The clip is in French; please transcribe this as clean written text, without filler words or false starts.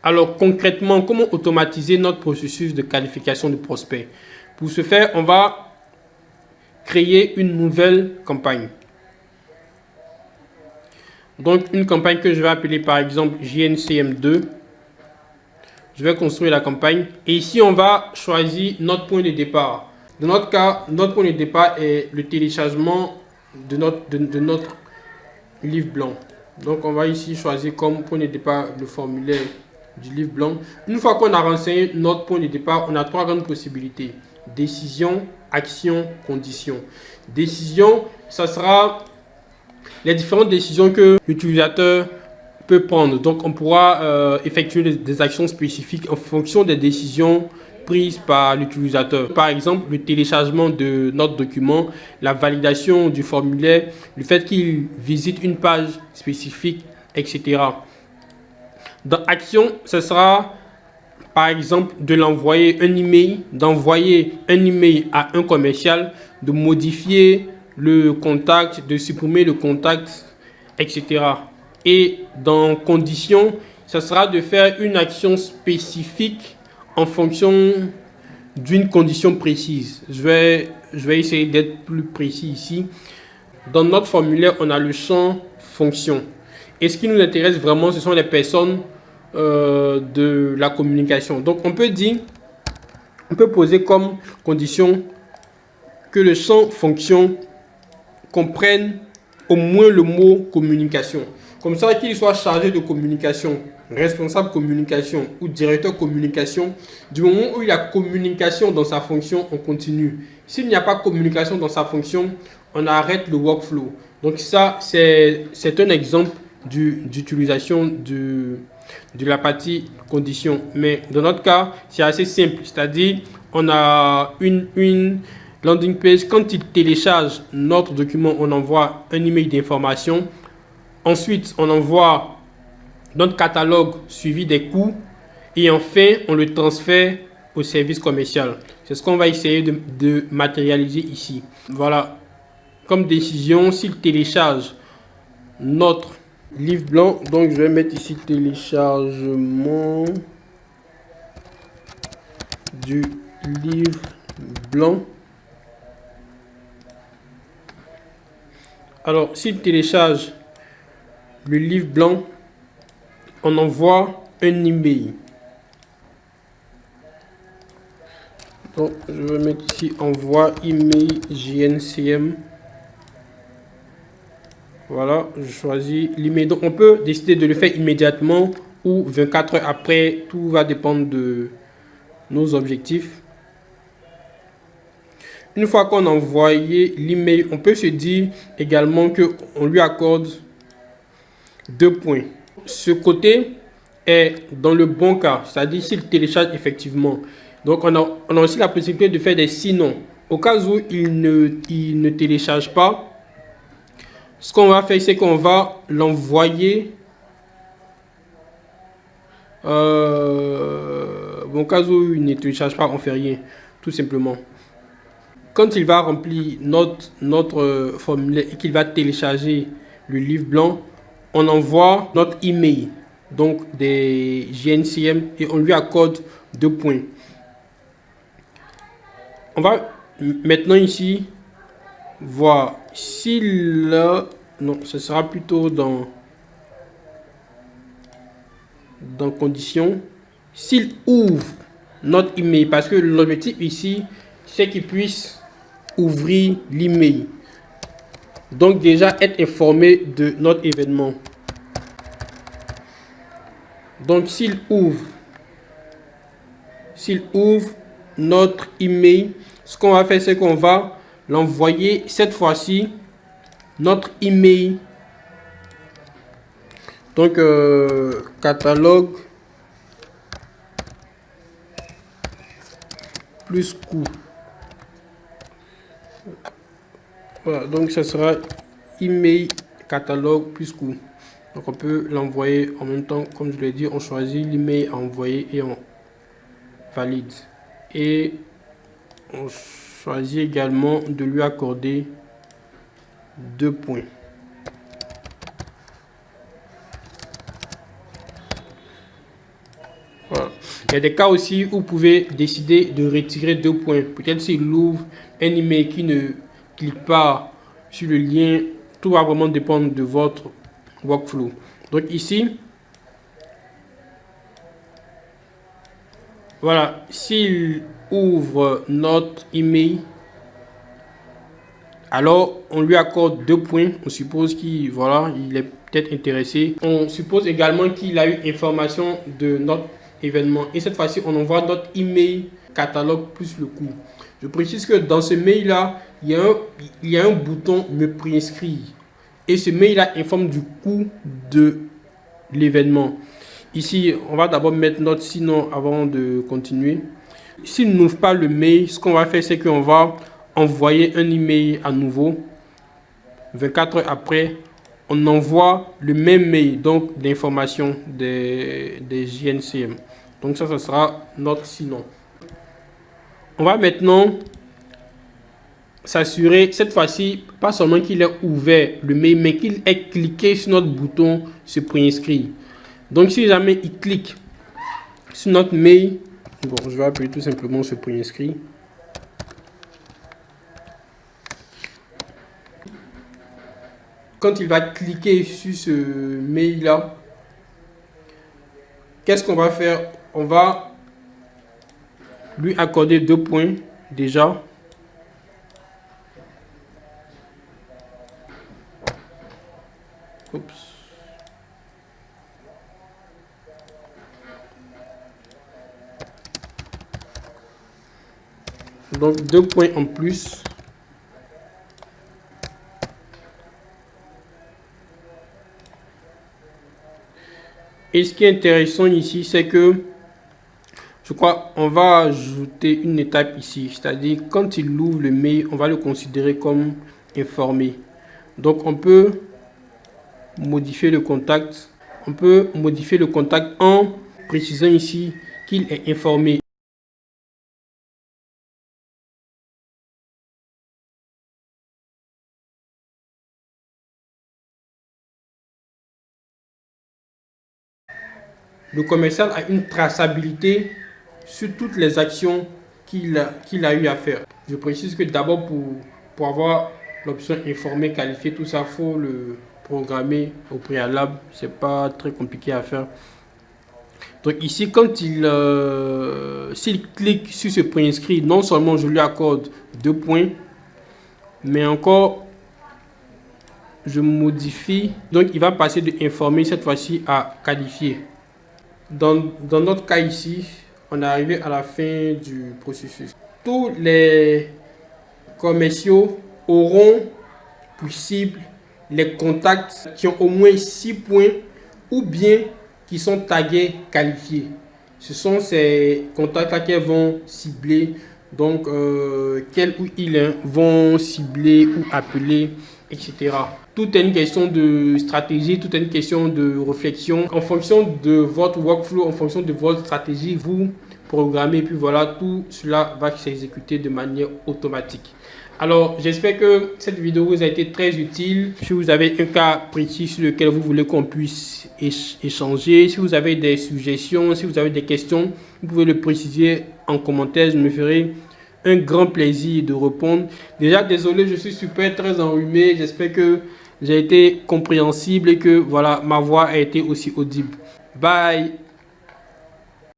Alors concrètement, comment automatiser notre processus de qualification de prospect? Pour ce faire, on va créer une nouvelle campagne. Donc une campagne que je vais appeler par exemple JNCM2. Je vais construire la campagne et ici on va choisir notre point de départ. Dans notre cas, notre point de départ est le téléchargement de notre livre blanc. Donc on va ici choisir comme point de départ le formulaire du livre blanc. Une fois qu'on a renseigné notre point de départ, on a trois grandes possibilités: décision, action, condition. Décision, ça sera les différentes décisions que l'utilisateur peut prendre. Donc on pourra effectuer des actions spécifiques en fonction des décisions prises par l'utilisateur. Par exemple, le téléchargement de notre document, la validation du formulaire, le fait qu'il visite une page spécifique, etc. Dans action, ce sera par exemple de l'envoyer un email, d'envoyer un email à un commercial, de modifier le contact, de supprimer le contact, etc. Et dans condition, ce sera de faire une action spécifique en fonction d'une condition précise. Je vais essayer d'être plus précis ici. Dans notre formulaire, on a le champ fonction. Et ce qui nous intéresse vraiment, ce sont les personnes de la communication. Donc on peut poser comme condition que le champ fonction comprenne au moins le mot communication. Comme ça, qu'il soit chargé de communication, responsable communication ou directeur communication, du moment où il y a communication dans sa fonction, on continue. S'il n'y a pas communication dans sa fonction, on arrête le workflow. Donc ça, c'est un exemple d'utilisation de la partie condition. Mais dans notre cas, c'est assez simple. C'est-à-dire, on a une landing page. Quand il télécharge notre document, on envoie un email d'information. Ensuite, on envoie notre catalogue suivi des coûts. Et enfin, on le transfère au service commercial. C'est ce qu'on va essayer de matérialiser ici. Voilà. Comme décision, s'il télécharge notre livre blanc, donc je vais mettre ici téléchargement du livre blanc. Alors, s'il télécharge le livre blanc, on envoie un email. Donc, je vais mettre ici envoi email JNCM. Voilà, je choisis l'email. Donc, on peut décider de le faire immédiatement ou 24 heures après. Tout va dépendre de nos objectifs. Une fois qu'on a envoyé l'email, on peut se dire également qu'on lui accorde 2 points. Ce côté est dans le bon cas, c'est-à-dire s'il télécharge effectivement. Donc, on a aussi la possibilité de faire des sinon. Au cas où il ne télécharge pas, ce qu'on va faire, c'est qu'on va l'envoyer. Au cas où il ne télécharge pas, on ne fait rien, tout simplement. Quand il va remplir notre formulaire et qu'il va télécharger le livre blanc, on envoie notre email, donc des JNCM, et on lui accorde 2 points. On va maintenant ici voir s'il non, ce sera plutôt dans conditions. S'il ouvre notre email, parce que l'objectif ici, c'est qu'il puisse ouvrir l'email. Donc déjà être informé de notre événement. Donc s'il ouvre notre email, ce qu'on va faire, c'est qu'on va l'envoyer cette fois-ci notre email. Donc catalogue plus coût. Voilà, donc ça sera email catalogue plus coût. Donc on peut l'envoyer en même temps, comme je l'ai dit, on choisit l'email à envoyer et on valide. Et on choisit également de lui accorder 2 points. Il y a des cas aussi où vous pouvez décider de retirer 2 points. Peut-être s'il ouvre un email qui ne clique pas sur le lien, tout va vraiment dépendre de votre workflow. Donc ici, voilà, s'il ouvre notre email, alors on lui accorde 2 points. On suppose qu'il voilà, il est peut-être intéressé. On suppose également qu'il a eu information de notre événement. Et cette fois-ci, on envoie notre email catalogue plus le coût. Je précise que dans ce mail-là, il y a un bouton me préinscrire. Et ce mail-là informe du coût de l'événement. Ici, on va d'abord mettre notre sinon avant de continuer. S'il n'ouvre pas le mail, ce qu'on va faire, c'est qu'on va envoyer un email à nouveau. 24 heures après, on envoie le même mail, donc d'information des JNCM. Donc ça, ce sera notre sinon. On va maintenant s'assurer, cette fois-ci, pas seulement qu'il ait ouvert le mail, mais qu'il ait cliqué sur notre bouton se préinscrire. Donc si jamais il clique sur notre mail, bon, je vais appeler tout simplement se préinscrire. Quand il va cliquer sur ce mail là, qu'est-ce qu'on va faire? On va lui accorder 2 points déjà. Oups. Donc 2 points en plus. Et ce qui est intéressant ici, c'est que je crois on va ajouter une étape ici. C'est-à-dire quand il ouvre le mail, on va le considérer comme informé. Donc on peut modifier le contact. On peut modifier le contact en précisant ici qu'il est informé. Le commercial a une traçabilité sur toutes les actions qu'il a eu à faire. Je précise que d'abord pour avoir l'option informé, qualifié, tout ça, il faut le programmer au préalable. C'est pas très compliqué à faire. Donc ici, quand s'il clique sur ce préinscrit, non seulement je lui accorde 2 points, mais encore je modifie. Donc il va passer de informer cette fois-ci à qualifier. Dans notre cas ici, on est arrivé à la fin du processus. Tous les commerciaux auront pour cible les contacts qui ont au moins 6 points ou bien qui sont tagués qualifiés. Ce sont ces contacts-là qui vont cibler, donc quel ou ils vont cibler ou appeler, etc. Tout est une question de stratégie, tout est une question de réflexion. En fonction de votre workflow, en fonction de votre stratégie, vous programmez, puis voilà, tout cela va s'exécuter de manière automatique. Alors, j'espère que cette vidéo vous a été très utile. Si vous avez un cas précis sur lequel vous voulez qu'on puisse échanger, si vous avez des suggestions, si vous avez des questions, vous pouvez le préciser en commentaire. Je me ferai un grand plaisir de répondre. Déjà, désolé, je suis très enrhumé. J'espère que j'ai été compréhensible et que voilà, ma voix a été aussi audible. Bye!